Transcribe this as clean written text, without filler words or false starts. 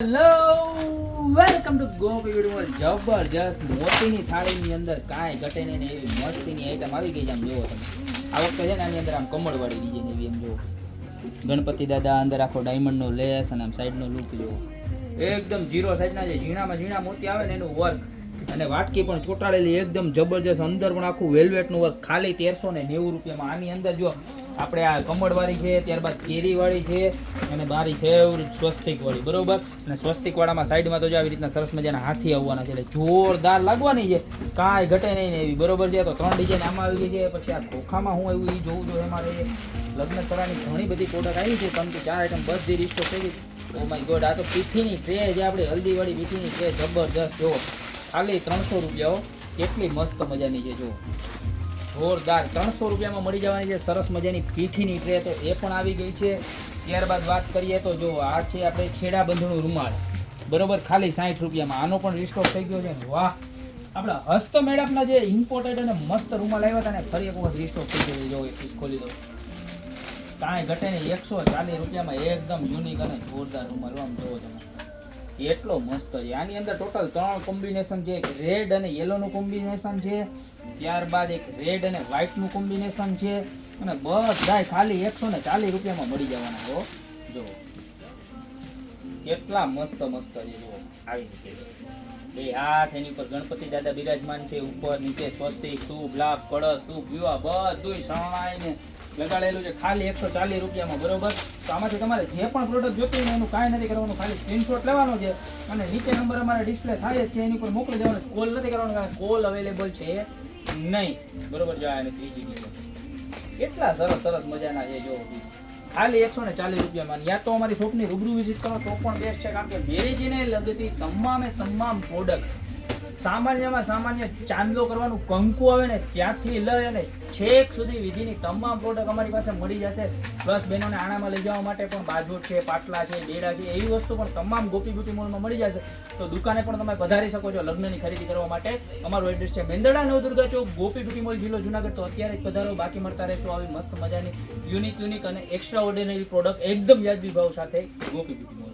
Hello welcome to Gopi video. જબરજસ્ત મોતીની થાળીની અંદર કાંઈ ઘટે નહીં ને એવી મસ્તીની આઈટમ આવી ગઈ છે. આમ જુઓ તમે, આ વખતે છે ને આની અંદર આમ કમળવાળી ડિઝાઇન એવી એમ જુઓ. ગણપતિ દાદા અંદર આખો ડાયમંડનો લેસ અને આમ સાઈડનો લુક જુઓ. એકદમ ઝીરો સાઈઝના જે ઝીણામાં ઝીણા મોતી આવે ને એનું વર્ક અને વાટકી પણ ચોંટાડેલી એકદમ જબરજસ્ત. અંદર પણ આખું વેલ્વેટનું વર્ક ખાલી 1390 રૂપિયામાં. આની અંદર જો આપણે આ કમળવાળી છે, ત્યારબાદ કેરીવાળી છે અને મારી ફેવરિટ સ્વસ્તિકવાળી, બરોબર. અને સ્વસ્તિકવાળામાં સાઈડમાં તો જો આવી રીતના સરસ મજાના હાથી આવવાના છે, એટલે જોરદાર લાગવાની છે, કાંઈ ઘટે નહીં ને એવી, બરોબર છે. તો 3 ડિઝાઇન આમાં આવી ગઈ છે. પછી આ ખોખામાં હું આવ્યું એ જોવું જોઈએ. અમારે લગ્ન સરાની ઘણી બધી પ્રોડક્ટ આવી છે, પરંતુ 4 આઈટમ બધી રિસ્ટોક થઈ ગઈ. ઓ માય ગોડ, આ તો પીઠીની ટ્રે છે, આપણે હલ્દીવાળી પીઠીની ટ્રે, જબરજસ્ત. જો ખાલી 300 રૂપિયા, કેટલી મસ્ત મજાની છે. જો જોરદાર 300 રૂપિયામાં મળી જવાની છે સરસ મજાની પીઠીની ટ્રે. તો એ પણ આવી ગઈ છે. ત્યારબાદ વાત કરીએ તો જો આ છે આપણે છેડા બંધનું રૂમાલ, બરોબર, ખાલી 60 રૂપિયામાં. આનો પણ રિસ્ટોક થઈ ગયો છે. વાહ, આપણા હસ્તમેળાપના જે ઇમ્પોર્ટેડ અને મસ્ત રૂમાલ આવ્યા હતા ને, ફરી એક વખત રિસ્ટોક થઈ ગયો. જો એક પીસ ખોલી દો, કાંઈ ઘટે નહીં. 140 રૂપિયામાં એકદમ યુનિક અને જોરદાર રૂમાલ. આમ જોવો તમે, એટલો મસ્ત છે. આની અંદર ટોટલ 3 કોમ્બિનેશન છે. એક રેડ અને યેલોનું કોમ્બિનેશન છે, ત્યારબાદ એક રેડ અને વ્હાઇટનું કોમ્બિનેશન છે, અને બધાય ખાલી 140 રૂપિયામાં મળી જવાના. જો જો કેટલા મસ્ત મસ્ત છે. જો આવી રીતે બે હાથ, એની ઉપર ગણપતિ દાદા બિરાજમાન છે, ઉપર નીચે સ્વસ્તિક, શુભ લાભ, કળશ, શુભ વિવાહ બધુંય શરણાઈને લગાડેલું છે, ખાલી 140 રૂપિયામાં, બરોબર. તો આમાંથી તમારે જે પણ પ્રોડક્ટ જોતી હોય એનું કાંઈ નથી કરવાનું, ખાલી સ્ક્રીનશોટ લેવાનો છે અને નીચે નંબર અમારે ડિસ્પ્લે થાય જ છે એની ઉપર મોકલી દેવાનો છે. કોલ નથી કરવાનો, કારણ કોલ અવેલેબલ છે નહીં, બરોબર. જો આ ત્રીજી ડિઝાઇન કેટલા સરસ સરસ મજાના છે. જો ખાલી 140 રૂપિયામાં. યા તો અમારી શોપની રૂબરૂ વિઝિટ કરો તો પણ બેસ્ટ છે, કારણ કે મેરેજને લગતી તમામ પ્રોડક્ટ, સામાન્યમાં સામાન્ય ચાંદલો કરવાનું કંકુ આવે ને ત્યાંથી લઈ અને છેક સુધી વિધિની તમામ પ્રોડક્ટ અમારી પાસે મળી જશે. પ્લસ બહેનોને આણામાં લઈ જવા માટે પણ બાજોટ છે, પાટલા છે, બેડા છે, એવી વસ્તુ પણ તમામ ગોપી બ્યુટી મોલમાં મળી જશે. તો દુકાને પણ તમે પધારી શકો છો લગ્નની ખરીદી કરવા માટે. અમારું એડ્રેસ છે મેંદરડા નવદુર્ગા ચોક, ગોપી બ્યુટી મોલ, જિલ્લો જુનાગઢ. તો અત્યારે જ પધારો, બાકી મળતા રહેશો આવી મસ્ત મજાની યુનિક અને એક્સ્ટ્રા ઓર્ડિનરી પ્રોડક્ટ એકદમ વ્યાજબી ભાવ સાથે ગોપી બ્યુટી મોલ.